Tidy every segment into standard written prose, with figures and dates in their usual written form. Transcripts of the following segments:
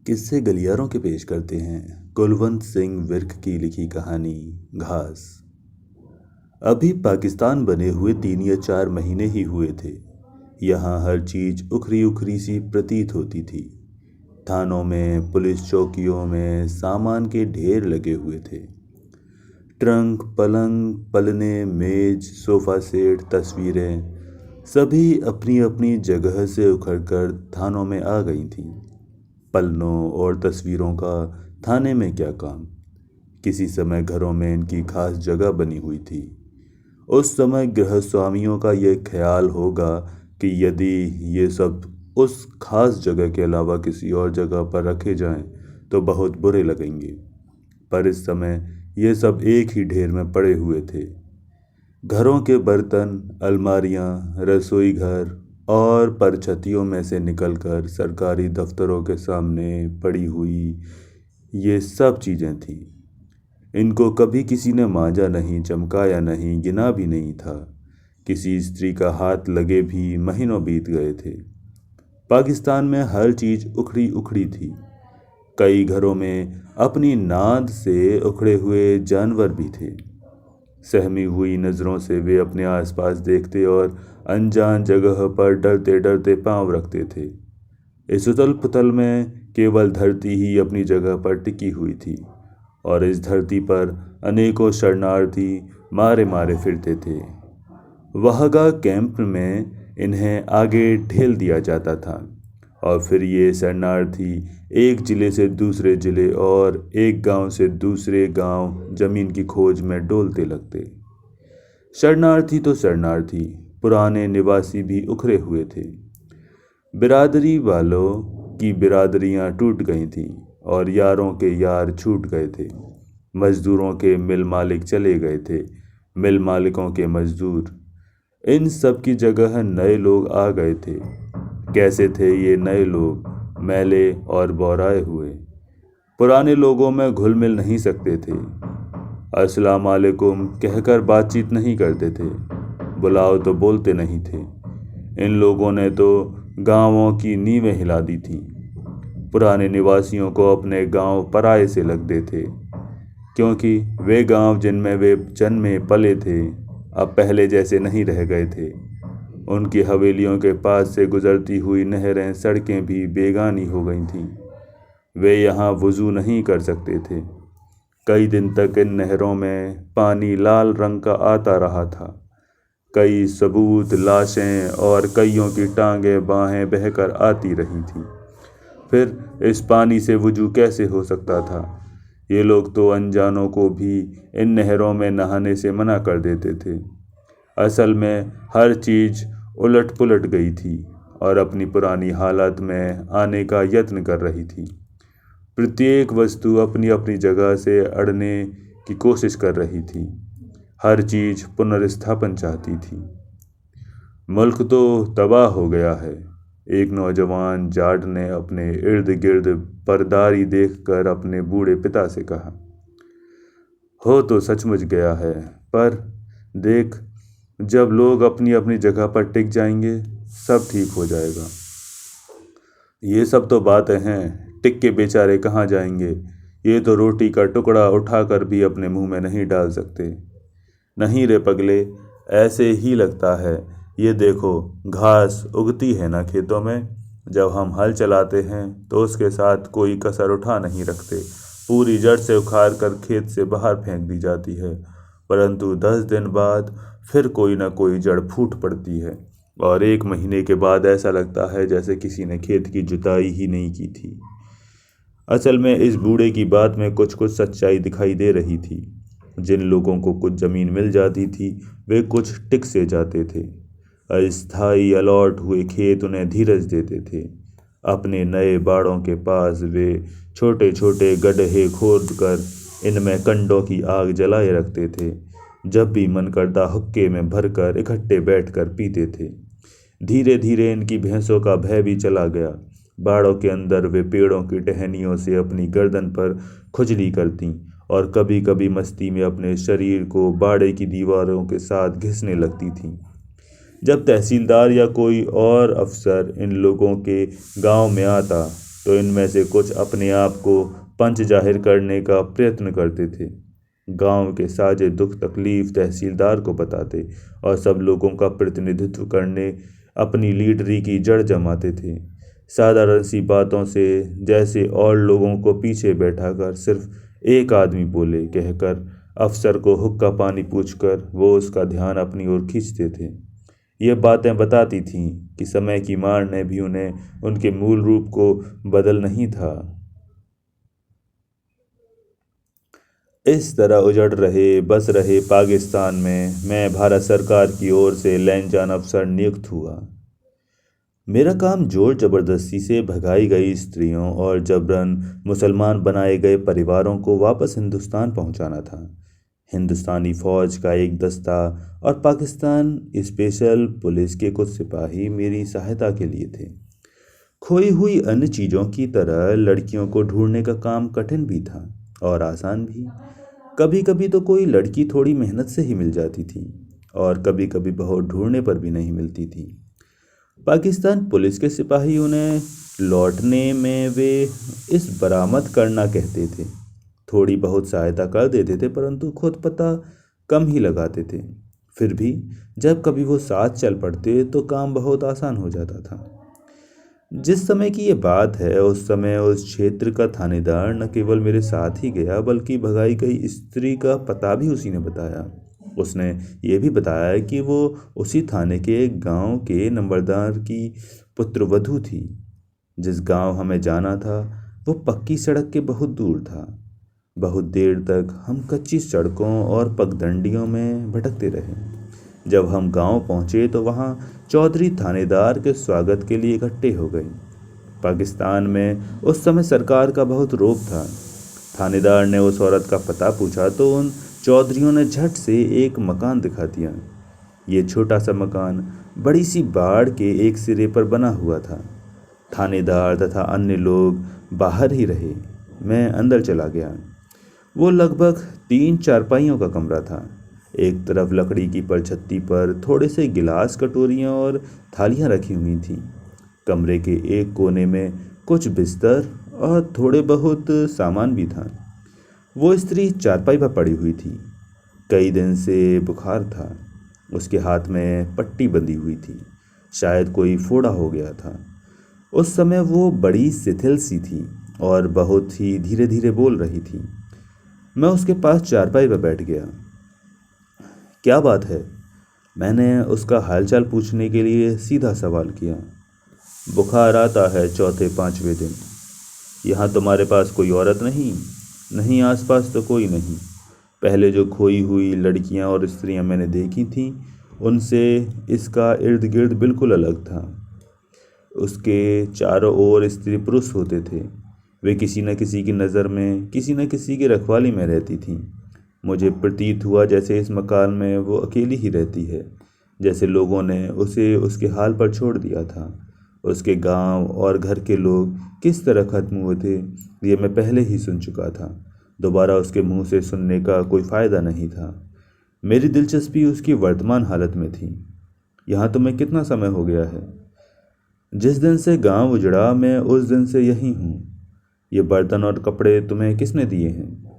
किस्से गलियारों के पेश करते हैं कुलवंत सिंह विर्क की लिखी कहानी घास। अभी पाकिस्तान बने हुए 3 या 4 महीने ही हुए थे। यहाँ हर चीज उखरी उखरी सी प्रतीत होती थी। थानों में, पुलिस चौकियों में सामान के ढेर लगे हुए थे। ट्रंक, पलंग, पलने, मेज, सोफा सेट, तस्वीरें सभी अपनी अपनी जगह से उखड़कर थानों में आ गई थीं। पलनों और तस्वीरों का थाने में क्या काम? किसी समय घरों में इनकी खास जगह बनी हुई थी। उस समय गृहस्वामियों का ये ख्याल होगा कि यदि ये सब उस खास जगह के अलावा किसी और जगह पर रखे जाएं तो बहुत बुरे लगेंगे। पर इस समय ये सब एक ही ढेर में पड़े हुए थे। घरों के बर्तन, अलमारियां, रसोई घर और परछतियों में से निकलकर सरकारी दफ्तरों के सामने पड़ी हुई ये सब चीज़ें थीं। इनको कभी किसी ने मांजा नहीं, चमकाया नहीं, गिना भी नहीं था। किसी स्त्री का हाथ लगे भी महीनों बीत गए थे। पाकिस्तान में हर चीज़ उखड़ी उखड़ी थी। कई घरों में अपनी नाद से उखड़े हुए जानवर भी थे। सहमी हुई नज़रों से वे अपने आसपास देखते और अनजान जगह पर डरते डरते पांव रखते थे। इस उथल पुथल में केवल धरती ही अपनी जगह पर टिकी हुई थी और इस धरती पर अनेकों शरणार्थी मारे मारे फिरते थे। वहागा कैंप में इन्हें आगे ढेल दिया जाता था और फिर ये शरणार्थी एक जिले से दूसरे जिले और एक गांव से दूसरे गांव जमीन की खोज में डोलते लगते। शरणार्थी तो शरणार्थी, पुराने निवासी भी उखरे हुए थे। बिरादरी वालों की बिरादरियां टूट गई थीं और यारों के यार छूट गए थे। मजदूरों के मिल मालिक चले गए थे, मिल मालिकों के मजदूर। इन सब की जगह नए लोग आ गए थे। कैसे थे ये नए लोग? मैले और बौराए हुए। पुराने लोगों में घुल मिल नहीं सकते थे। अस्सलाम वालेकुम कहकर बातचीत नहीं करते थे। बुलाओ तो बोलते नहीं थे। इन लोगों ने तो गांवों की नींवें हिला दी थीं। पुराने निवासियों को अपने गांव पराये से लगते थे, क्योंकि वे गांव जिनमें वे जन्मे पले थे अब पहले जैसे नहीं रह गए थे। उनकी हवेलियों के पास से गुजरती हुई नहरें, सड़कें भी बेगानी हो गई थीं। वे यहाँ वुज़ू नहीं कर सकते थे। कई दिन तक इन नहरों में पानी लाल रंग का आता रहा था। कई सबूत, लाशें और कईयों की टांगें बाहें बहकर आती रही थीं। फिर इस पानी से वुज़ू कैसे हो सकता था? ये लोग तो अनजानों को भी इन नहरों में नहाने से मना कर देते थे। असल में हर चीज़ उलट पुलट गई थी और अपनी पुरानी हालत में आने का यत्न कर रही थी। प्रत्येक वस्तु अपनी अपनी जगह से अड़ने की कोशिश कर रही थी। हर चीज़ पुनर्स्थापन चाहती थी। मुल्क तो तबाह हो गया है, एक नौजवान जाट ने अपने इर्द गिर्द परदारी देखकर अपने बूढ़े पिता से कहा। हो तो सचमुच गया है, पर देख, जब लोग अपनी अपनी जगह पर टिक जाएंगे सब ठीक हो जाएगा। ये सब तो बातें हैं, टिक के बेचारे कहाँ जाएंगे? ये तो रोटी का टुकड़ा उठाकर भी अपने मुंह में नहीं डाल सकते। नहीं रे पगले, ऐसे ही लगता है। ये देखो, घास उगती है ना खेतों में, जब हम हल चलाते हैं तो उसके साथ कोई कसर उठा नहीं रखते। पूरी जड़ से उखाड़ कर खेत से बाहर फेंक दी जाती है, परंतु 10 दिन बाद फिर कोई ना कोई जड़ फूट पड़ती है और 1 महीने के बाद ऐसा लगता है जैसे किसी ने खेत की जुताई ही नहीं की थी। असल में इस बूढ़े की बात में कुछ कुछ सच्चाई दिखाई दे रही थी। जिन लोगों को कुछ ज़मीन मिल जाती थी वे कुछ टिक से जाते थे। अस्थायी अलॉट हुए खेत उन्हें धीरज देते थे। अपने नए बाड़ों के पास वे छोटे छोटे गड्ढे खोद कर इनमें कंडों की आग जलाए रखते थे। जब भी मन करता हुक्के में भरकर इकट्ठे बैठकर पीते थे। धीरे धीरे इनकी भैंसों का भय भी चला गया। बाड़ों के अंदर वे पेड़ों की टहनियों से अपनी गर्दन पर खुजली करतीं और कभी कभी मस्ती में अपने शरीर को बाड़े की दीवारों के साथ घिसने लगती थीं। जब तहसीलदार या कोई और अफसर इन लोगों के गांव में आता तो इनमें से कुछ अपने आप को पंच जाहिर करने का प्रयत्न करते थे। गांव के साजे दुख तकलीफ तहसीलदार को बताते और सब लोगों का प्रतिनिधित्व करने अपनी लीडरी की जड़ जमाते थे। साधारण सी बातों से, जैसे और लोगों को पीछे बैठाकर सिर्फ एक आदमी बोले कहकर अफसर को हुक्का पानी पूछकर वो उसका ध्यान अपनी ओर खींचते थे। ये बातें बताती थीं कि समय की मार ने भी उन्हें उनके मूल रूप को बदल नहीं था। इस तरह उजड़ रहे बस रहे पाकिस्तान में मैं भारत सरकार की ओर से लैंजान अफसर नियुक्त हुआ। मेरा काम जोर जबरदस्ती से भगाई गई स्त्रियों और जबरन मुसलमान बनाए गए परिवारों को वापस हिंदुस्तान पहुंचाना था। हिंदुस्तानी फौज का एक दस्ता और पाकिस्तान स्पेशल पुलिस के कुछ सिपाही मेरी सहायता के लिए थे। खोई हुई अन्य चीज़ों की तरह लड़कियों को ढूंढने का काम कठिन भी था और आसान भी। कभी कभी तो कोई लड़की थोड़ी मेहनत से ही मिल जाती थी और कभी कभी बहुत ढूंढने पर भी नहीं मिलती थी। पाकिस्तान पुलिस के सिपाही उन्हें लौटने में वे इस बरामद करना कहते थे। थोड़ी बहुत सहायता कर देते थे परंतु खुद पता कम ही लगाते थे। फिर भी जब कभी वो साथ चल पड़ते तो काम बहुत आसान हो जाता था। जिस समय की ये बात है उस समय उस क्षेत्र का थानेदार न केवल मेरे साथ ही गया बल्कि भगाई गई स्त्री का पता भी उसी ने बताया। उसने ये भी बताया कि वो उसी थाने के एक गांव के नंबरदार की पुत्रवधू थी। जिस गांव हमें जाना था वो पक्की सड़क के बहुत दूर था। बहुत देर तक हम कच्ची सड़कों और पगडंडियों में भटकते रहे। जब हम गांव पहुंचे तो वहां चौधरी थानेदार के स्वागत के लिए इकट्ठे हो गए। पाकिस्तान में उस समय सरकार का बहुत रोब था। थानेदार ने उस औरत का पता पूछा तो उन चौधरियों ने झट से एक मकान दिखा दिया। ये छोटा सा मकान बड़ी सी बाड़ के एक सिरे पर बना हुआ था। थानेदार तथा अन्य लोग बाहर ही रहे। मैं अंदर चला गया। वो लगभग 3 चारपाइयों का कमरा था। एक तरफ लकड़ी की परछत्ती पर थोड़े से गिलास कटोरियाँ और थालियाँ रखी हुई थीं। कमरे के एक कोने में कुछ बिस्तर और थोड़े बहुत सामान भी था। वो स्त्री चारपाई पर पड़ी हुई थी। कई दिन से बुखार था। उसके हाथ में पट्टी बंधी हुई थी। शायद कोई फोड़ा हो गया था। उस समय वो बड़ी शिथिल सी थी और बहुत ही धीरे धीरे बोल रही थी। मैं उसके पास चारपाई पर बैठ गया। क्या बात है? मैंने उसका हालचाल पूछने के लिए सीधा सवाल किया। बुखार आता है चौथे पांचवें दिन। यहाँ तुम्हारे पास कोई औरत नहीं? नहीं, आसपास तो कोई नहीं। पहले जो खोई हुई लड़कियाँ और स्त्रियाँ मैंने देखी थीं उनसे इसका इर्द गिर्द बिल्कुल अलग था। उसके चारों ओर स्त्री पुरुष होते थे। वे किसी न किसी की नज़र में, किसी न किसी की रखवाली में रहती थीं। मुझे प्रतीत हुआ जैसे इस मकान में वो अकेली ही रहती है, जैसे लोगों ने उसे उसके हाल पर छोड़ दिया था। उसके गांव और घर के लोग किस तरह खत्म हुए थे ये मैं पहले ही सुन चुका था। दोबारा उसके मुंह से सुनने का कोई फ़ायदा नहीं था। मेरी दिलचस्पी उसकी वर्तमान हालत में थी। यहाँ तुम्हें कितना समय हो गया है? जिस दिन से गांव उजड़ा मैं उस दिन से यहीं हूँ। ये बर्तन और कपड़े तुम्हें किसने दिए हैं?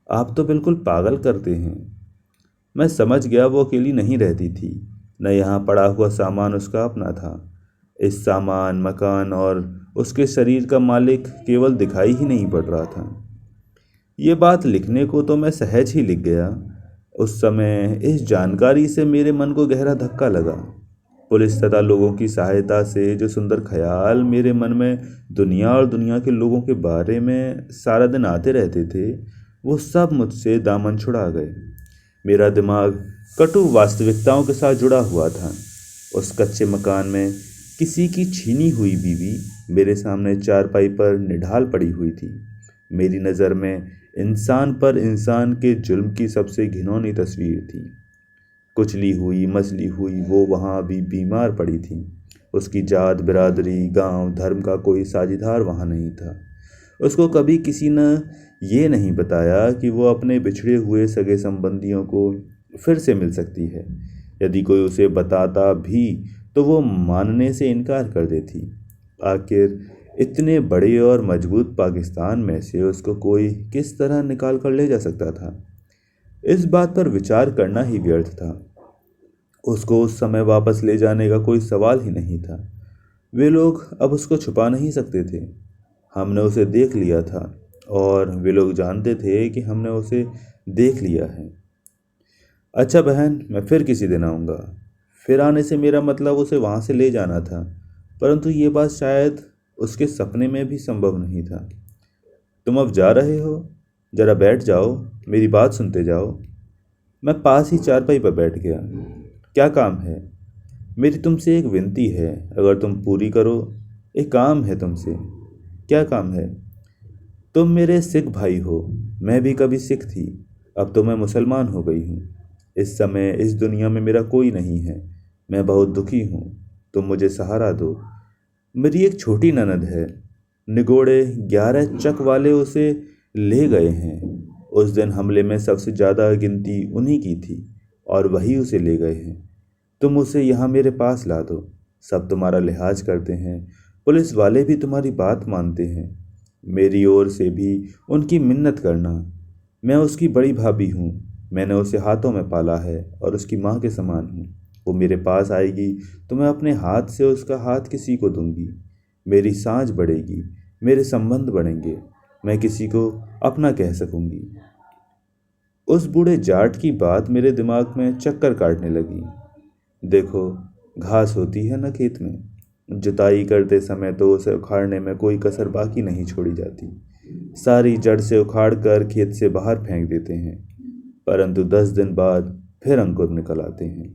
आप तो बिल्कुल पागल करते हैं। मैं समझ गया वो अकेली नहीं रहती थी। न यहाँ पड़ा हुआ सामान उसका अपना था। इस सामान, मकान और उसके शरीर का मालिक केवल दिखाई ही नहीं पड़ रहा था। ये बात लिखने को तो मैं सहज ही लिख गया। उस समय इस जानकारी से मेरे मन को गहरा धक्का लगा। पुलिस तथा लोगों की सहायता से जो सुंदर ख्याल मेरे मन में दुनिया और दुनिया के लोगों के बारे में सारा दिन आते रहते थे वो सब मुझसे दामन छुड़ा गए। मेरा दिमाग कटु वास्तविकताओं के साथ जुड़ा हुआ था। उस कच्चे मकान में किसी की छीनी हुई बीवी मेरे सामने चारपाई पर निढाल पड़ी हुई थी। मेरी नज़र में इंसान पर इंसान के जुल्म की सबसे घिनौनी तस्वीर थी। कुचली हुई मसली हुई वो वहाँ भी बीमार पड़ी थी। उसकी जात बिरादरी गांव धर्म का कोई साझीदार वहाँ नहीं था। उसको कभी किसी ने ये नहीं बताया कि वो अपने बिछड़े हुए सगे संबंधियों को फिर से मिल सकती है। यदि कोई उसे बताता भी तो वो मानने से इनकार कर देती। आखिर इतने बड़े और मजबूत पाकिस्तान में से उसको कोई किस तरह निकाल कर ले जा सकता था? इस बात पर विचार करना ही व्यर्थ था। उसको उस समय वापस ले जाने का कोई सवाल ही नहीं था। वे लोग अब उसको छुपा नहीं सकते थे। हमने उसे देख लिया था और वे लोग जानते थे कि हमने उसे देख लिया है। अच्छा बहन, मैं फिर किसी दिन आऊँगा। फिर आने से मेरा मतलब उसे वहाँ से ले जाना था, परंतु ये बात शायद उसके सपने में भी संभव नहीं था। तुम अब जा रहे हो? जरा बैठ जाओ, मेरी बात सुनते जाओ। मैं पास ही चारपाई पर बैठ गया। क्या काम है? मेरी तुमसे एक विनती है, अगर तुम पूरी करो। एक काम है तुमसे। क्या काम है? तुम मेरे सिख भाई हो। मैं भी कभी सिख थी, अब तो मैं मुसलमान हो गई हूँ। इस समय इस दुनिया में मेरा कोई नहीं है। मैं बहुत दुखी हूँ। तुम मुझे सहारा दो। मेरी एक छोटी ननद है। निगोड़े 11 चक वाले उसे ले गए हैं। उस दिन हमले में सबसे ज़्यादा गिनती उन्हीं की थी और वही उसे ले गए हैं। तुम उसे यहाँ मेरे पास ला दो। सब तुम्हारा लिहाज करते हैं। पुलिस वाले भी तुम्हारी बात मानते हैं। मेरी ओर से भी उनकी मिन्नत करना। मैं उसकी बड़ी भाभी हूँ। मैंने उसे हाथों में पाला है और उसकी माँ के समान हूँ। वो मेरे पास आएगी तो मैं अपने हाथ से उसका हाथ किसी को दूंगी। मेरी सांझ बढ़ेगी, मेरे संबंध बढ़ेंगे। मैं किसी को अपना कह सकूंगी। उस बूढ़े जाट की बात मेरे दिमाग में चक्कर काटने लगी। देखो, घास होती है ना खेत में, जुताई करते समय तो उसे उखाड़ने में कोई कसर बाकी नहीं छोड़ी जाती। सारी जड़ से उखाड़ कर खेत से बाहर फेंक देते हैं, परंतु 10 दिन बाद फिर अंकुर निकल आते हैं।